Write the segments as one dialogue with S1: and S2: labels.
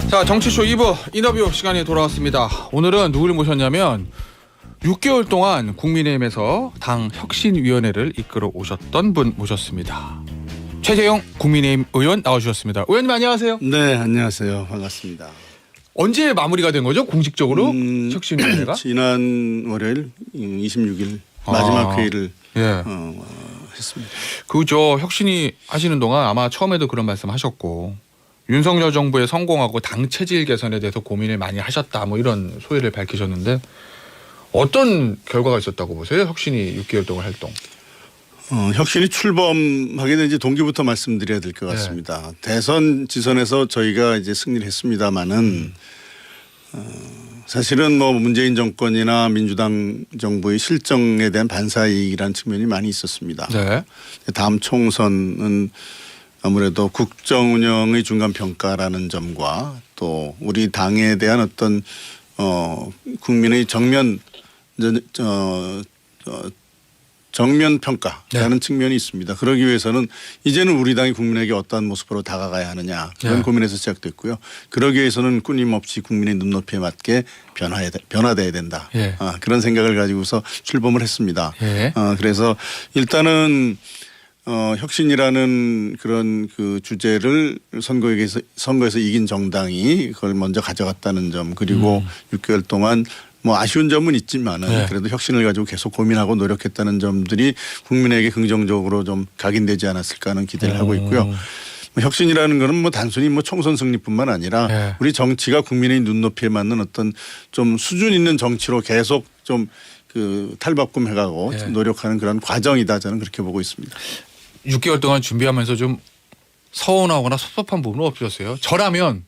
S1: 자, 정치쇼 2부 인터뷰 시간이 돌아왔습니다. 오늘은 누구를 모셨냐면 6개월 동안 국민의힘에서 당 혁신위원회를 이끌어 오셨던 분 모셨습니다. 최재형 국민의힘 의원 나와주셨습니다. 의원님 안녕하세요.
S2: 네, 안녕하세요. 반갑습니다.
S1: 언제 마무리가 된 거죠? 공식적으로 혁신위원회가?
S2: 지난 월요일 26일 마지막 회의를
S1: 예.
S2: 했습니다.
S1: 그죠. 혁신위 하시는 동안 아마 처음에도 그런 말씀하셨고 윤석열 정부의 성공하고 당 체질 개선에 대해서 고민을 많이 하셨다. 뭐 이런 소회를 밝히셨는데 어떤 결과가 있었다고 보세요? 혁신이 6개월 동안 활동.
S2: 혁신이 출범하게 된 이제 동기부터 말씀드려야 될 것 같습니다. 대선 지선에서 저희가 이제 승리를 했습니다만은 사실은 뭐 문재인 정권이나 민주당 정부의 실정에 대한 반사이익이라는 측면이 많이 있었습니다.
S1: 네.
S2: 다음 총선은 아무래도 국정 운영의 중간 평가라는 점과 또 우리 당에 대한 어떤 국민의 정면 평가라는 측면이 있습니다. 그러기 위해서는 이제는 우리 당이 국민에게 어떠한 모습으로 다가가야 하느냐 그런 고민에서 시작됐고요. 그러기 위해서는 끊임없이 국민의 눈높이에 맞게 변화돼야 된다. 그런 생각을 가지고서 출범을 했습니다. 그래서 일단은 혁신이라는 그런 그 주제를 선거에서 이긴 정당이 그걸 먼저 가져갔다는 점 그리고 6개월 동안 뭐 아쉬운 점은 있지만은 그래도 혁신을 가지고 계속 고민하고 노력했다는 점들이 국민에게 긍정적으로 좀 각인되지 않았을까 하는 기대를 하고 있고요. 혁신이라는 거는 뭐 단순히 뭐 총선 승리뿐만 아니라 우리 정치가 국민의 눈높이에 맞는 어떤 좀 수준 있는 정치로 계속 좀 그 탈바꿈해가고 노력하는 그런 과정이다 저는 그렇게 보고 있습니다.
S1: 6개월 동안 준비하면서 좀 서운하거나 섭섭한 부분은 없으셨어요? 저라면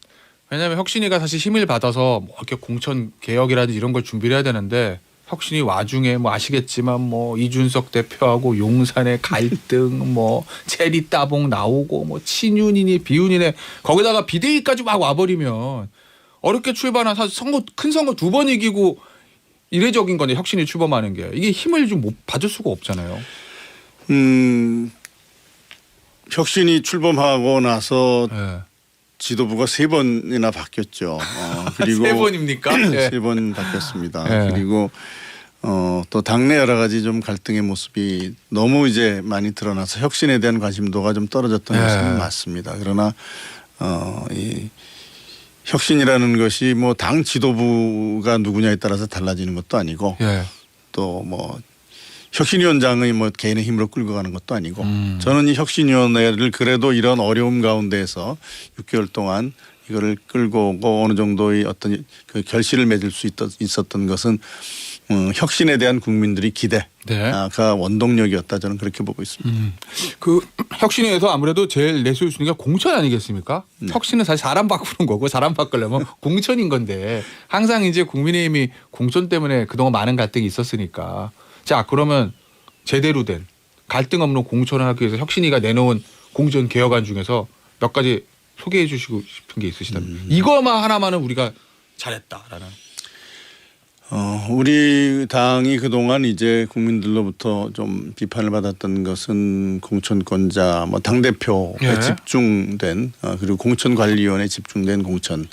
S1: 왜냐하면 혁신이가 사실 힘을 받아서 뭐 이렇게 공천 개혁이라든지 이런 걸 준비를 해야 되는데 혁신이 와중에 뭐 아시겠지만 뭐 이준석 대표하고 용산의 갈등 뭐 체리 따봉 나오고 뭐 친윤이니 비윤이네 거기다가 비대위까지 막 와버리면 어렵게 출발한 사실 큰 선거 2번 이기고 이례적인 건데 혁신이 출범하는 게 이게 힘을 좀 못 받을 수가 없잖아요.
S2: 혁신이 출범하고 나서 지도부가 3번이나 바뀌었죠. 그리고
S1: 3번입니까?
S2: 3번 바뀌었습니다. 그리고 또 당내 여러 가지 좀 갈등의 모습이 너무 이제 많이 드러나서 혁신에 대한 관심도가 좀 떨어졌던 것은 맞습니다. 그러나 이 혁신이라는 것이 뭐 당 지도부가 누구냐에 따라서 달라지는 것도 아니고 또 뭐 혁신위원장의 뭐 개인의 힘으로 끌고 가는 것도 아니고 저는 이 혁신위원회를 그래도 이런 어려움 가운데에서 6개월 동안 이거를 끌고 오고 어느 정도의 어떤 그 결실을 맺을 수 있었던 것은 혁신에 대한 국민들의 기대가 원동력이었다 저는 그렇게 보고 있습니다.
S1: 그 혁신위에서 아무래도 제일 내세울 수 있는 게 공천 아니겠습니까? 혁신은 사실 사람 바꾸는 거고 사람 바꾸려면 공천인 건데 항상 이제 국민의힘이 공천 때문에 그동안 많은 갈등이 있었으니까 자 그러면 제대로 된 갈등 없는 공천을 하기 위해서 혁신위가 내놓은 공천 개혁안 중에서 몇 가지 소개해 주시고 싶은 게 있으시다면 이거만 하나만은 우리가 잘했다라는.
S2: 우리 당이 그동안 이제 국민들로부터 좀 비판을 받았던 것은 공천권자 뭐 당대표에 집중된 그리고 공천관리위원회에 집중된 공천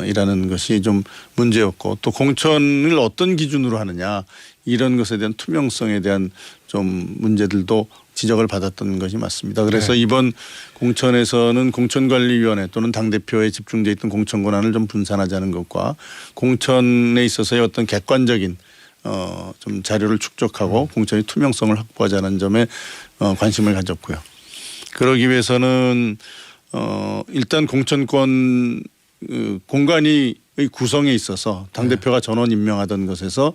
S2: 이라는 것이 좀 문제였고 또 공천을 어떤 기준으로 하느냐 이런 것에 대한 투명성에 대한 좀 문제들도 지적을 받았던 것이 맞습니다. 그래서 이번 공천에서는 공천관리위원회 또는 당대표에 집중되어 있던 공천 권한을 좀 분산하자는 것과 공천에 있어서의 어떤 객관적인 좀 자료를 축적하고 공천의 투명성을 확보하자는 점에 관심을 가졌고요. 그러기 위해서는 일단 공천권 공관위의 구성에 있어서 당대표가 전원 임명하던 것에서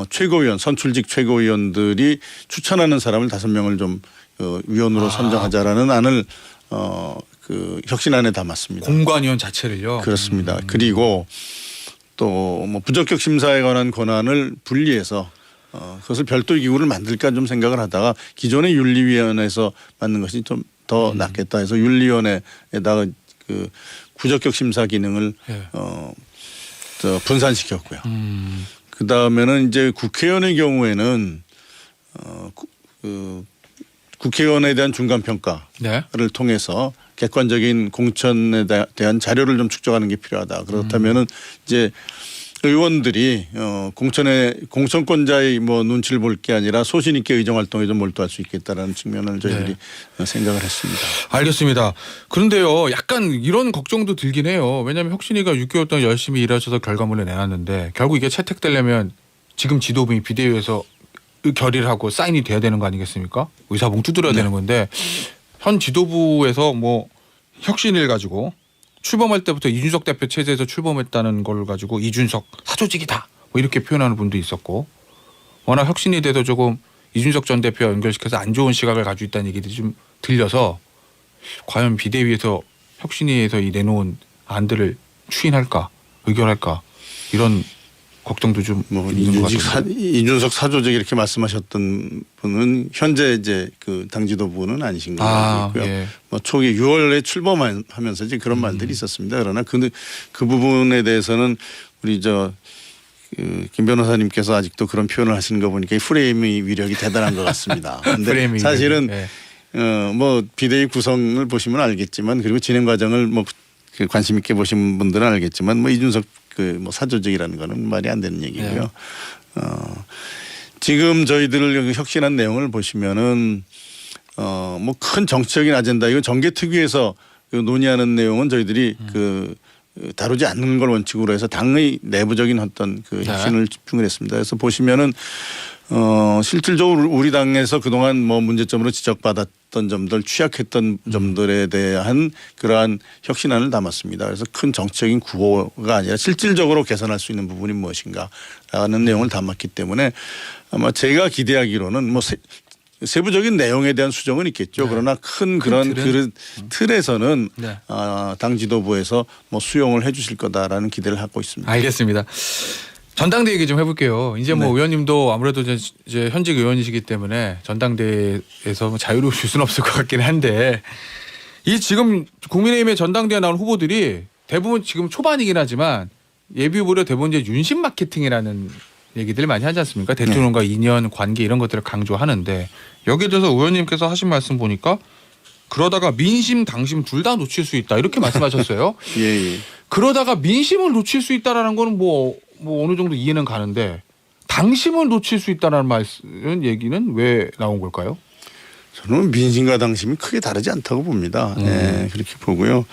S2: 최고위원 선출직 최고위원들이 추천하는 사람을 5명을 좀 위원으로 선정하자라는 안을 그 혁신안에 담았습니다.
S1: 공관위원 자체를요.
S2: 그렇습니다. 그리고 또 뭐 부적격 심사에 관한 권한을 분리해서 그것을 별도 기구를 만들까 좀 생각을 하다가 기존의 윤리위원회에서 맡는 것이 좀 더 낫겠다 해서 윤리위원회에다가 그 부적격 심사 기능을 분산시켰고요. 그 다음에는 이제 국회의원의 경우에는 그 국회의원에 대한 중간 평가를 통해서 객관적인 공천에 대한 자료를 좀 축적하는 게 필요하다. 그렇다면은 이제 의원들이 공천권자의 뭐 눈치를 볼 게 아니라 소신 있게 의정 활동에 좀 몰두할 수 있겠다라는 측면을 저희들이 생각을 했습니다.
S1: 알겠습니다. 그런데요, 약간 이런 걱정도 들긴 해요. 왜냐하면 혁신이가 6개월 동안 열심히 일하셔서 결과물을 내놨는데 결국 이게 채택되려면 지금 지도부이 비대위에서 결의를 하고 사인이 돼야 되는 거 아니겠습니까? 의사봉 두드려야 되는 건데 현 지도부에서 뭐 혁신을 가지고 출범할 때부터 이준석 대표 체제에서 출범했다는 걸 가지고 이준석 사조직이다 뭐 이렇게 표현하는 분도 있었고 워낙 혁신이 돼도 조금 이준석 전 대표와 연결시켜서 안 좋은 시각을 가지고 있다는 얘기들이 좀 들려서 과연 비대위에서 혁신위에서 이 내놓은 안들을 추인할까 의결할까 이런 걱정도 좀
S2: 뭐
S1: 있는 것 같아요.
S2: 이준석 사조직 이렇게 말씀하셨던 분은 현재 이제 그 당 지도부는 아니신 걸로 알고 있고요.
S1: 예.
S2: 뭐 초기 6월에 출범하면서 이제 그런 말들이 있었습니다. 그러나 그 부분에 대해서는 우리 김 변호사님께서 아직도 그런 표현을 하시는 거 보니까 이 프레임의 위력이 대단한 것 같습니다. 그런데 사실은 뭐 비대위 구성을 보시면 알겠지만 그리고 진행 과정을 뭐 관심 있게 보신 분들은 알겠지만 뭐 이준석 뭐 사조직이라는 거는 말이 안 되는 얘기고요. 지금 저희들 혁신한 내용을 보시면은 뭐 큰 정치적인 아젠다 이거 정개특위에서 논의하는 내용은 저희들이 다루지 않는 걸 원칙으로 해서 당의 내부적인 어떤 혁신을 집중을 했습니다. 그래서 보시면은 실질적으로 우리 당에서 그동안 뭐 문제점으로 지적받았던 점들 취약했던 점들에 대한 그러한 혁신안을 담았습니다. 그래서 큰 정치적인 구호가 아니라 실질적으로 개선할 수 있는 부분이 무엇인가라는 내용을 담았기 때문에 아마 제가 기대하기로는 뭐 세부적인 내용에 대한 수정은 있겠죠. 그러나 큰 그런 틀에서는 당 지도부에서 뭐 수용을 해 주실 거다라는 기대를 하고 있습니다.
S1: 알겠습니다. 전당대 얘기 좀 해볼게요. 이제 뭐 의원님도 아무래도 이제 현직 의원이시기 때문에 전당대에서 자유로우실 수는 없을 것 같긴 한데 이 지금 국민의힘의 전당대에 나온 후보들이 대부분 지금 초반이긴 하지만 예비 후보로 대부분 이제 윤심 마케팅이라는 얘기들 많이 하지 않습니까? 대통령과 인연, 관계 이런 것들을 강조하는데 여기에 대해서 의원님께서 하신 말씀 보니까 그러다가 민심, 당심 둘 다 놓칠 수 있다 이렇게 말씀하셨어요.
S2: 예.
S1: 그러다가 민심을 놓칠 수 있다라는 거는 뭐 어느 정도 이해는 가는데 당심을 놓칠 수 있다는 얘기는 왜 나온 걸까요?
S2: 저는 민심과 당심이 크게 다르지 않다고 봅니다. 네, 그렇게 보고요.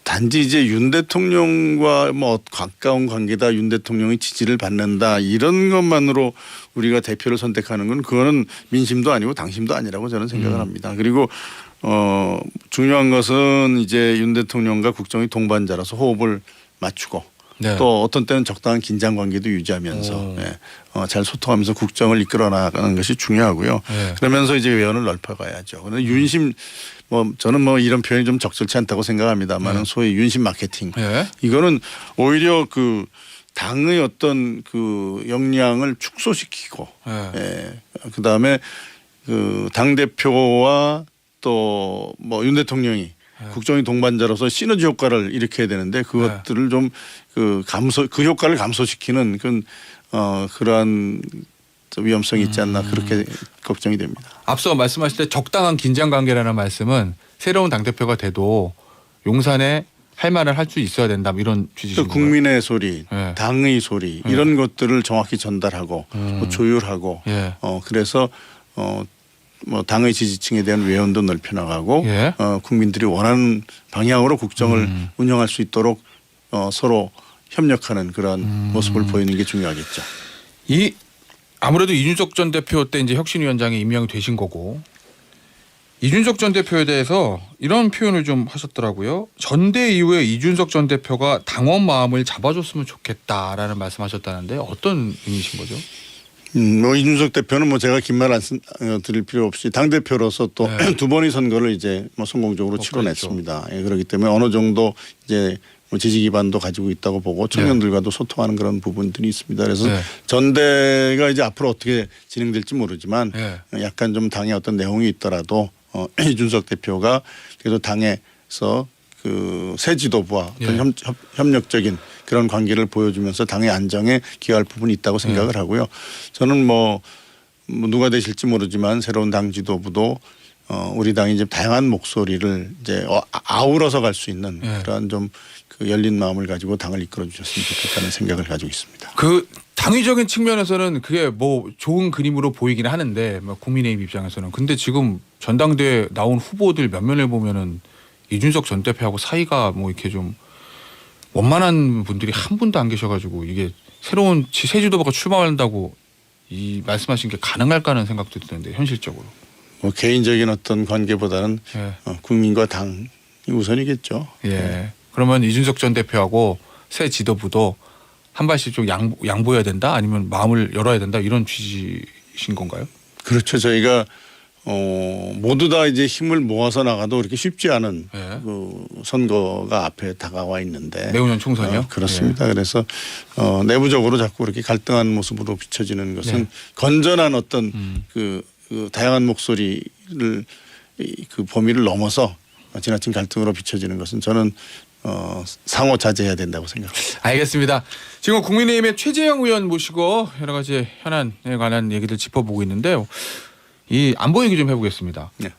S2: 단지 이제 윤 대통령과 뭐 가까운 관계다, 윤 대통령의 지지를 받는다 이런 것만으로 우리가 대표를 선택하는 건 그거는 민심도 아니고 당심도 아니라고 저는 생각을 합니다. 그리고 중요한 것은 이제 윤 대통령과 국정의 동반자로서 호흡을 맞추고 또 어떤 때는 적당한 긴장 관계도 유지하면서 잘 소통하면서 국정을 이끌어 나가는 것이 중요하고요. 그러면서 이제 외연을 넓혀가야죠. 그런데 윤심 저는 뭐 이런 표현이 좀 적절치 않다고 생각합니다만 소위 윤심 마케팅 이거는 오히려 그 당의 어떤 그 역량을 축소시키고 그다음에 그 당 대표와 또 뭐 윤 대통령이 국정의 동반자로서 시너지 효과를 일으켜야 되는데 그것들을 좀 그 효과를 감소시키는 그러한 위험성이 있지 않나 그렇게 걱정이 됩니다.
S1: 앞서 말씀하실 때 적당한 긴장 관계라는 말씀은 새로운 당대표가 돼도 용산에 할 말을 할 수 있어야 된다 이런 취지신 거예요.
S2: 국민의 소리, 당의 소리 이런 것들을 정확히 전달하고 조율하고 그래서 뭐 당의 지지층에 대한 외연도 넓혀나가고 국민들이 원하는 방향으로 국정을 운영할 수 있도록 서로 협력하는 그런 모습을 보이는 게 중요하겠죠.
S1: 아무래도 이준석 전 대표 때 이제 혁신위원장에 임명이 되신 거고 이준석 전 대표에 대해서 이런 표현을 좀 하셨더라고요. 전대 이후에 이준석 전 대표가 당원 마음을 잡아줬으면 좋겠다라는 말씀하셨다는데 어떤 의미신 거죠?
S2: 뭐 이준석 대표는 뭐 제가 긴 말 안 드릴 필요 없이 당 대표로서 또 두 번의 선거를 이제 뭐 성공적으로 치러냈습니다. 그렇기 때문에 어느 정도 이제 지지 기반도 가지고 있다고 보고 청년들과도 소통하는 그런 부분들이 있습니다. 그래서 전대가 이제 앞으로 어떻게 진행될지 모르지만 약간 좀 당에 어떤 내용이 있더라도 이준석 대표가 그래도 당에서 그 새 지도부와 어떤 협력적인 그런 관계를 보여주면서 당의 안정에 기여할 부분이 있다고 생각을 하고요. 저는 뭐 누가 되실지 모르지만 새로운 당 지도부도 우리 당이 이제 다양한 목소리를 이제 아우러서 갈 수 있는 그러한 좀 그 열린 마음을 가지고 당을 이끌어 주셨으면 좋겠다는 생각을 가지고 있습니다.
S1: 그 당위적인 측면에서는 그게 뭐 좋은 그림으로 보이긴 하는데 뭐 국민의힘 입장에서는 근데 지금 전당대회 나온 후보들 몇 면을 보면은 이준석 전 대표하고 사이가 뭐 이렇게 좀 원만한 분들이 한 분도 안 계셔가지고 이게 새로운 새 지도부가 출마한다고 이 말씀하신 게 가능할까 하는 생각도 드는데 현실적으로.
S2: 뭐 개인적인 어떤 관계보다는
S1: 예.
S2: 국민과 당이 우선이겠죠.
S1: 예. 그러면 이준석 전 대표하고 새 지도부도 한 발씩 좀 양보해야 된다 아니면 마음을 열어야 된다 이런 취지신 건가요?
S2: 그렇죠. 저희가 모두 다 이제 힘을 모아서 나가도 그렇게 쉽지 않은
S1: 예.
S2: 그 선거가 앞에 다가와 있는데
S1: 내후년 총선이요?
S2: 그렇습니다. 그래서 내부적으로 자꾸 그렇게 갈등한 모습으로 비춰지는 것은 건전한 어떤 그 다양한 목소리를 그 범위를 넘어서 지나친 갈등으로 비춰지는 것은 저는 상호 자제해야 된다고 생각합니다.
S1: 알겠습니다. 지금 국민의힘의 최재형 의원 모시고 여러 가지 현안에 관한 얘기들 짚어보고 있는데요. 이 안보 얘기 좀 해보겠습니다.
S2: 네.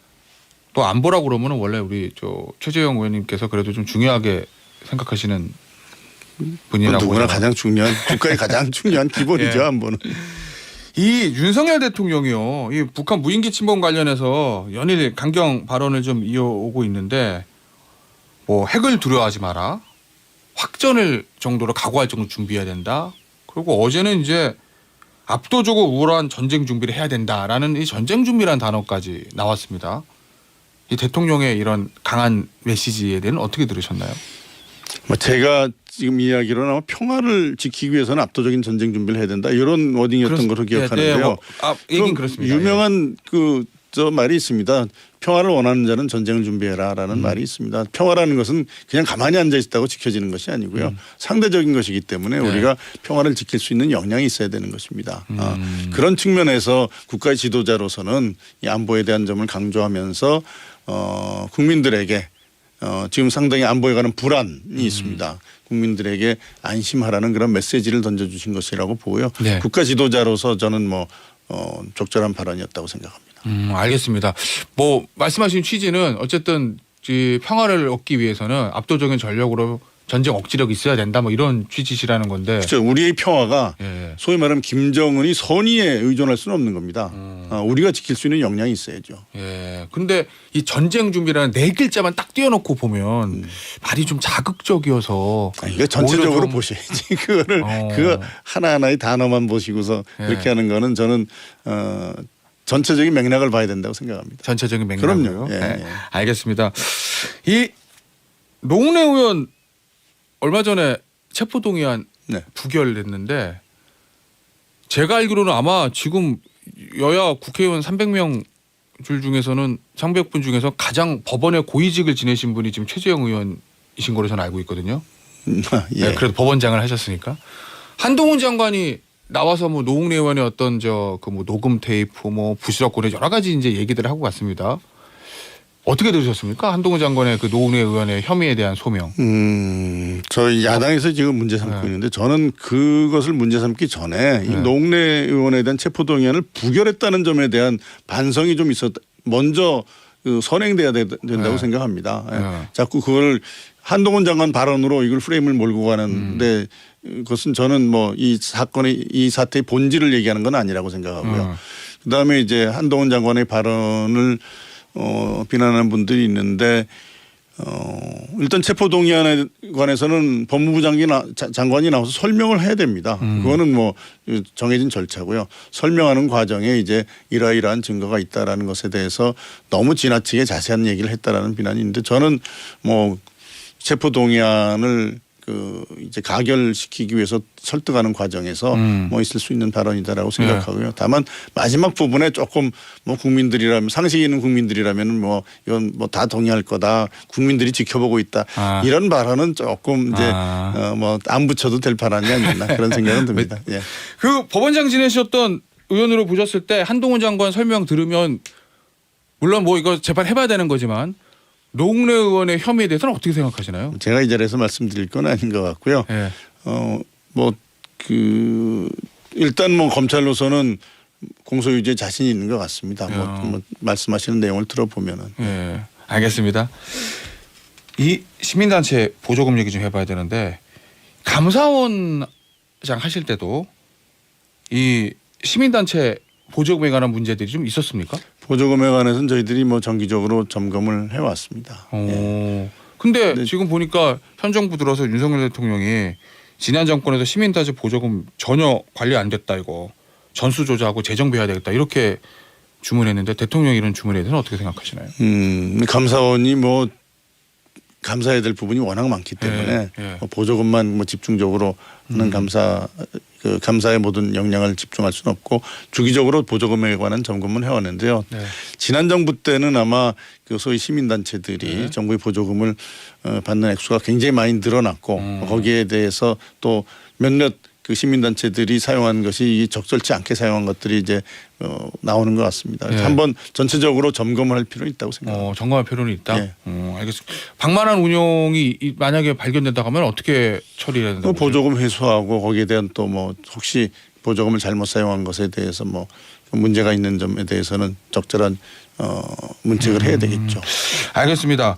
S1: 또 안보라고 그러면은 원래 우리 저 최재형 의원님께서 그래도 좀 중요하게 생각하시는 분이라고.
S2: 누구나 가장 중요한 국가의 가장 중요한 기본이죠.
S1: 예.
S2: 안보는.
S1: 이 윤석열 대통령이요. 이 북한 무인기 침범 관련해서 연일 강경 발언을 좀 이어오고 있는데 뭐 핵을 두려워하지 마라. 확전을 정도로 각오할 정도 준비해야 된다. 그리고 어제는 이제 압도적으로 우월한 전쟁 준비를 해야 된다라는 이 전쟁 준비라는 단어까지 나왔습니다. 이 대통령의 이런 강한 메시지에 대해서는 어떻게 들으셨나요?
S2: 뭐 제가 지금 이야기로는 아마 평화를 지키기 위해서는 압도적인 전쟁 준비를 해야 된다 이런 워딩이었던 것으로 기억하는데요.
S1: 네, 뭐, 얘기는 그렇습니다.
S2: 유명한 저 말이 있습니다. 평화를 원하는 자는 전쟁을 준비해라라는 말이 있습니다. 평화라는 것은 그냥 가만히 앉아 있다고 지켜지는 것이 아니고요. 상대적인 것이기 때문에 우리가 평화를 지킬 수 있는 역량이 있어야 되는 것입니다. 그런 측면에서 국가의 지도자로서는 이 안보에 대한 점을 강조하면서 국민들에게 지금 상당히 안보에 관한 불안이 있습니다. 국민들에게 안심하라는 그런 메시지를 던져주신 것이라고 보고요.
S1: 네.
S2: 국가 지도자로서 저는 적절한 발언이었다고 생각합니다.
S1: 알겠습니다. 뭐 말씀하신 취지는 어쨌든 이 평화를 얻기 위해서는 압도적인 전력으로 전쟁 억지력이 있어야 된다 뭐 이런 취지시라는 건데.
S2: 그렇죠. 우리의 평화가
S1: 예.
S2: 소위 말하면 김정은이 선의에 의존할 수는 없는 겁니다. 우리가 지킬 수 있는 역량이 있어야죠.
S1: 예. 근데 이 전쟁 준비라는 네 글자만 딱 띄워놓고 보면 말이 좀 자극적이어서.
S2: 이거 전체적으로
S1: 좀
S2: 보셔야지. 그거를 그 하나하나의 단어만 보시고서
S1: 예.
S2: 그렇게 하는 거는 저는 전체적인 맥락을 봐야 된다고 생각합니다.
S1: 전체적인 맥락으로.
S2: 그럼요. 예,
S1: 네.
S2: 예.
S1: 알겠습니다. 이 노웅래 의원 얼마 전에 체포동의안
S2: 네.
S1: 부결됐는데 제가 알기로는 아마 지금 여야 국회의원 300명 줄 중에서는 300분 중에서 가장 법원의 고위직을 지내신 분이 지금 최재형 의원이신 거로 저는 알고 있거든요.
S2: 예.
S1: 네, 그래도 법원장을 하셨으니까 한동훈 장관이 나와서 뭐 노웅래 의원의 어떤 그 뭐 녹음 테이프 뭐 부실없고 여러 가지 이제 얘기들을 하고 갔습니다. 어떻게 들으셨습니까? 한동훈 장관의 그 노웅래 의원의 혐의에 대한 소명.
S2: 저희 야당에서 지금 문제 삼고 있는데 저는 그것을 문제 삼기 전에 이 노웅래 의원에 대한 체포동의안을 부결했다는 점에 대한 반성이 좀 있었다. 먼저 선행돼야 된다고 생각합니다. 예. 자꾸 그걸 한동훈 장관 발언으로 이걸 프레임을 몰고 가는데 그것은 저는 뭐 이 사건의 이 사태의 본질을 얘기하는 건 아니라고 생각하고요. 그다음에 이제 한동훈 장관의 발언을 비난하는 분들이 있는데 일단 체포동의안에 관해서는 법무부 장관이 나와서 설명을 해야 됩니다. 그거는 뭐 정해진 절차고요. 설명하는 과정에 이제 이러이러한 증거가 있다라는 것에 대해서 너무 지나치게 자세한 얘기를 했다라는 비난이 있는데 저는 뭐 체포동의안을 이제 가결시키기 위해서 설득하는 과정에서 뭐 있을 수 있는 발언이다라고 생각하고요. 다만 마지막 부분에 조금 뭐 국민들이라면 상식 있는 국민들이라면 뭐 이건 뭐 다 동의할 거다. 국민들이 지켜보고 있다. 이런 발언은 조금 이제 뭐 안 붙여도 될 발언이 아니었나 그런 생각은 듭니다. 예.
S1: 그 법원장 지내셨던 의원으로 보셨을 때 한동훈 장관 설명 들으면 물론 뭐 이거 재판해봐야 되는 거지만 노웅래 의원의 혐의에 대해서는 어떻게 생각하시나요?
S2: 제가 이 자리에서 말씀드릴 건 아닌 것 같고요.
S1: 예.
S2: 일단 뭐 검찰로서는 공소유지에 자신이 있는 것 같습니다. 뭐 말씀하시는 내용을 들어보면은.
S1: 예, 알겠습니다. 이 시민단체 보조금 얘기 좀 해봐야 되는데 감사원장 하실 때도 이 시민단체 보조금에 관한 문제들이 좀 있었습니까?
S2: 보조금에 관해서는 저희들이 뭐 정기적으로 점검을 해왔습니다. 예.
S1: 근데 지금 보니까 현 정부 들어서 윤석열 대통령이 지난 정권에서 시민단체 보조금 전혀 관리 안 됐다 이거 전수조사하고 재정비해야 되겠다 이렇게 주문했는데 대통령이 이런 주문에 대해서는 어떻게 생각하시나요?
S2: 감사원이 뭐 감사해야 될 부분이 워낙 많기 때문에
S1: 예.
S2: 뭐 보조금만 뭐 집중적으로 하는 감사의 모든 역량을 집중할 수는 없고 주기적으로 보조금에 관한 점검은 해왔는데요.
S1: 네.
S2: 지난 정부 때는 아마 그 소위 시민단체들이
S1: 네.
S2: 정부의 보조금을 받는 액수가 굉장히 많이 늘어났고 거기에 대해서 또 몇몇 그 시민단체들이 사용한 것이 적절치 않게 사용한 것들이 이제 나오는 것 같습니다.
S1: 네.
S2: 한번 전체적으로 점검을 할 필요는 있다고 생각합니다.
S1: 점검할 필요는 있다.
S2: 예.
S1: 알겠습니다. 방만한 운용이 만약에 발견된다 하면 어떻게 처리해야 된다고 보세요?
S2: 보조금 회수하고 거기에 대한 또 뭐 혹시 보조금을 잘못 사용한 것에 대해서 뭐 문제가 있는 점에 대해서는 적절한 문책을 해야 되겠죠.
S1: 알겠습니다.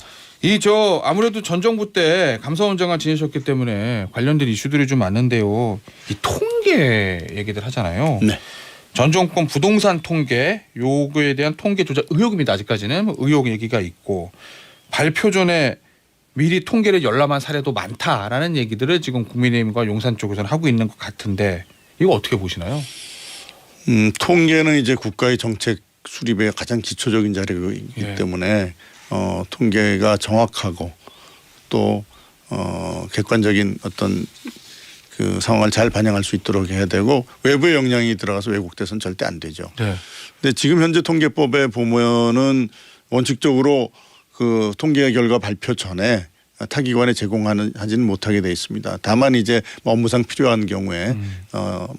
S1: 아무래도 전 정부 때 감사원장을 지내셨기 때문에 관련된 이슈들이 좀 많은데요. 이 통계 얘기들 하잖아요.
S2: 네.
S1: 전 정권 부동산 통계 요거에 대한 통계 조작 의혹입니다. 아직까지는 의혹 얘기가 있고 발표 전에 미리 통계를 열람한 사례도 많다라는 얘기들을 지금 국민의힘과 용산 쪽에서는 하고 있는 것 같은데 이거 어떻게 보시나요?
S2: 통계는 이제 국가의 정책 수립의 가장 기초적인 자료이기
S1: 예.
S2: 때문에 통계가 정확하고 또 객관적인 어떤 그 상황을 잘 반영할 수 있도록 해야 되고 외부의 영향이 들어가서 왜곡돼서는 절대 안 되죠.
S1: 네.
S2: 근데 지금 현재 통계법에 보면은 원칙적으로 그 통계 결과 발표 전에 타기관에 제공하지는 못하게 돼 있습니다. 다만 이제 뭐 업무상 필요한 경우에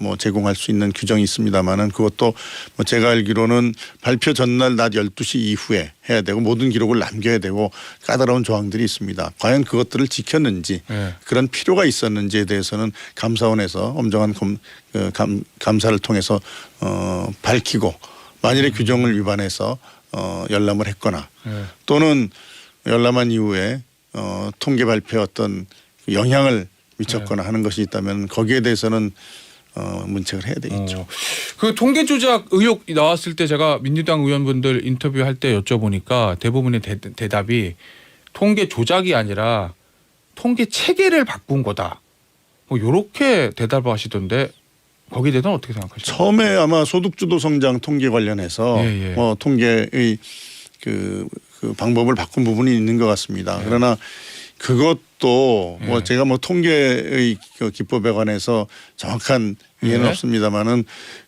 S2: 뭐 제공할 수 있는 규정이 있습니다만은 그것도 뭐 제가 알기로는 발표 전날 낮 12시 이후에 해야 되고 모든 기록을 남겨야 되고 까다로운 조항들이 있습니다. 과연 그것들을 지켰는지
S1: 네.
S2: 그런 필요가 있었는지에 대해서는 감사원에서 엄정한 감사를 통해서 밝히고 만일의 규정을 위반해서 열람을 했거나
S1: 네.
S2: 또는 열람한 이후에 통계 발표에 어떤 영향을 미쳤거나 하는 것이 있다면 거기에 대해서는 문책을 해야 되겠죠.
S1: 그 통계 조작 의혹 나왔을 때 제가 민주당 의원분들 인터뷰할 때 여쭤보니까 대부분의 대답이 통계 조작이 아니라 통계 체계를 바꾼 거다. 뭐 이렇게 대답을 하시던데 거기에 대해서는 어떻게 생각하시나요?
S2: 처음에 아마 소득주도 성장 통계 관련해서
S1: 예.
S2: 뭐 통계의 그 방법을 바꾼 부분이 있는 것 같습니다. 그러나 그것도 뭐 제가 뭐 통계의 그 기법에 관해서 정확한 이해는 없습니다만은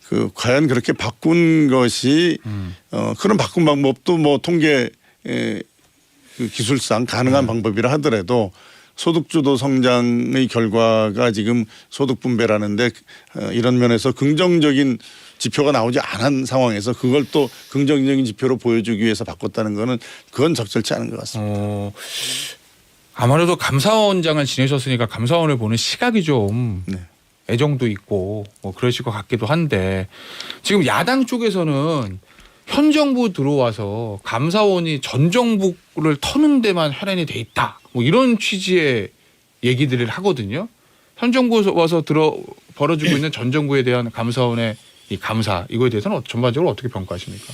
S2: 그 과연 그렇게 바꾼 것이 그런 바꾼 방법도 뭐 통계 그 기술상 가능한 방법이라 하더라도 소득주도 성장의 결과가 지금 소득 분배라는데 이런 면에서 긍정적인 지표가 나오지 않은 상황에서 그걸 또 긍정적인 지표로 보여주기 위해서 바꿨다는 거는 그건 적절치 않은 것 같습니다.
S1: 아무래도 감사원장을 지내셨으니까 감사원을 보는 시각이 좀
S2: 네.
S1: 애정도 있고 뭐 그러실 것 같기도 한데 지금 야당 쪽에서는 현 정부 들어와서 감사원이 전 정부를 터는 데만 혈안이 돼 있다. 뭐 이런 취지의 얘기들을 하거든요. 현 정부에서 와서 벌어지고 있는 전 정부에 대한 감사원의 이 감사 이거에 대해서는 전반적으로 어떻게 평가하십니까?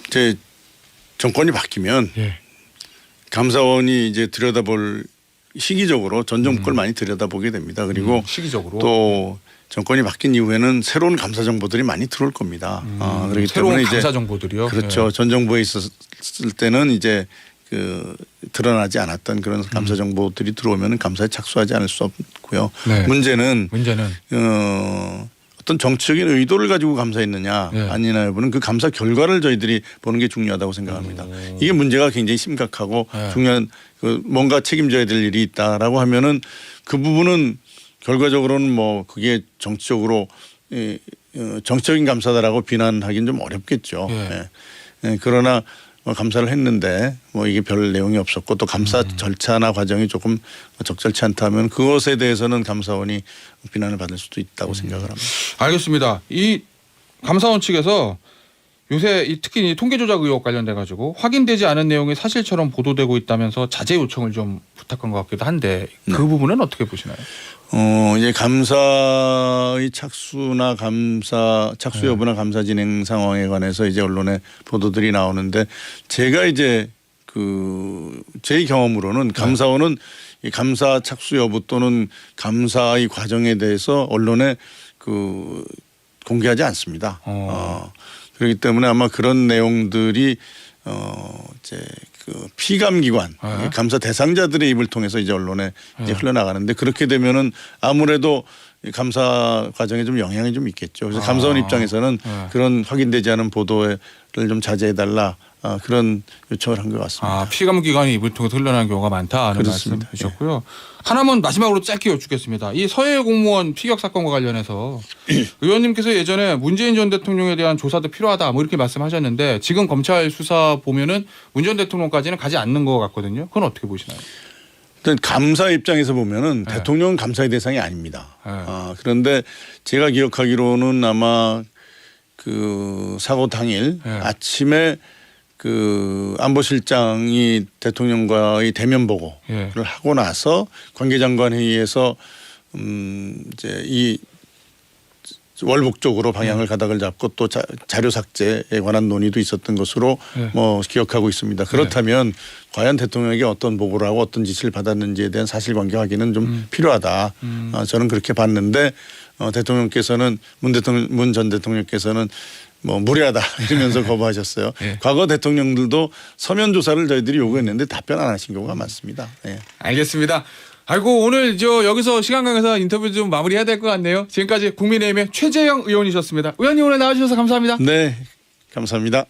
S2: 이제 정권이 바뀌면 감사원이 이제 들여다볼 시기적으로 전 정부 걸 많이 들여다보게 됩니다. 그리고
S1: 시기적으로
S2: 또 정권이 바뀐 이후에는 새로운 감사 정보들이 많이 들어올 겁니다. 그렇기
S1: 새로운
S2: 때문에
S1: 감사
S2: 이제
S1: 정보들이요.
S2: 그렇죠. 전 정부에 있었을 때는 이제 그 드러나지 않았던 그런 감사 정보들이 들어오면 감사에 착수하지 않을 수 없고요.
S1: 네.
S2: 문제는 어떤 정치적인 의도를 가지고 감사했느냐 아니냐 여부는 그 감사 결과를 저희들이 보는 게 중요하다고 생각합니다. 이게 문제가 굉장히 심각하고 중요한 그 뭔가 책임져야 될 일이 있다라고 하면은 그 부분은 결과적으로는 뭐 그게 정치적으로 정치적인 감사다라고 비난하기는 좀 어렵겠죠. 그러나 감사를 했는데 뭐 이게 별 내용이 없었고 또 감사 절차나 과정이 조금 적절치 않다면 그것에 대해서는 감사원이 비난을 받을 수도 있다고 생각을 합니다.
S1: 알겠습니다. 이 감사원 측에서 요새 특히 이 통계 조작 의혹 관련돼 가지고 확인되지 않은 내용이 사실처럼 보도되고 있다면서 자제 요청을 좀 부탁한 것 같기도 한데 그 부분은 어떻게 보시나요?
S2: 이제 감사의 착수나 착수 여부나 감사 진행 상황에 관해서 이제 언론에 보도들이 나오는데 제가 이제 제 경험으로는 감사원은 이 감사 착수 여부 또는 감사의 과정에 대해서 언론에 공개하지 않습니다. 그렇기 때문에 아마 그런 내용들이 이제 피감기관 감사 대상자들의 입을 통해서 이제 언론에 이제 흘러나가는데 그렇게 되면은 아무래도 감사 과정에 좀 영향이 좀 있겠죠. 그래서 감사원 입장에서는 그런 확인되지 않은 보도를 좀 자제해달라 그런 요청을 한 것 같습니다.
S1: 피감기관이 입을 통해서 흘러나는 경우가 많다는 말씀 주셨고요. 하나만 마지막으로 짧게 여쭙겠습니다. 이 서해 공무원 피격 사건과 관련해서 의원님께서 예전에 문재인 전 대통령에 대한 조사도 필요하다 뭐 이렇게 말씀하셨는데 지금 검찰 수사 보면은 문 전 대통령까지는 가지 않는 것 같거든요. 그건 어떻게 보시나요?
S2: 일단 감사 입장에서 보면은 대통령은 감사의 대상이 아닙니다. 그런데 제가 기억하기로는 아마 사고 당일 아침에 안보실장이 대통령과의 대면 보고를 하고 나서 관계장관 회의에서 이제 이 월북적으로 방향을 가닥을 잡고 또 자료 삭제에 관한 논의도 있었던 것으로 뭐 기억하고 있습니다. 그렇다면 과연 대통령에게 어떤 보고를 하고 어떤 지시를 받았는지에 대한 사실관계 확인은 좀 필요하다. 저는 그렇게 봤는데 대통령께서는 문 전 대통령께서는 뭐 무례하다 이러면서 거부하셨어요. 과거 대통령들도 서면 조사를 저희들이 요구했는데 답변 안 하신 경우가 많습니다.
S1: 알겠습니다. 아이고 오늘 여기서 시간 관계상 인터뷰 좀 마무리해야 될 것 같네요. 지금까지 국민의힘의 최재형 의원이셨습니다. 의원님 오늘 나와주셔서 감사합니다.
S2: 네, 감사합니다.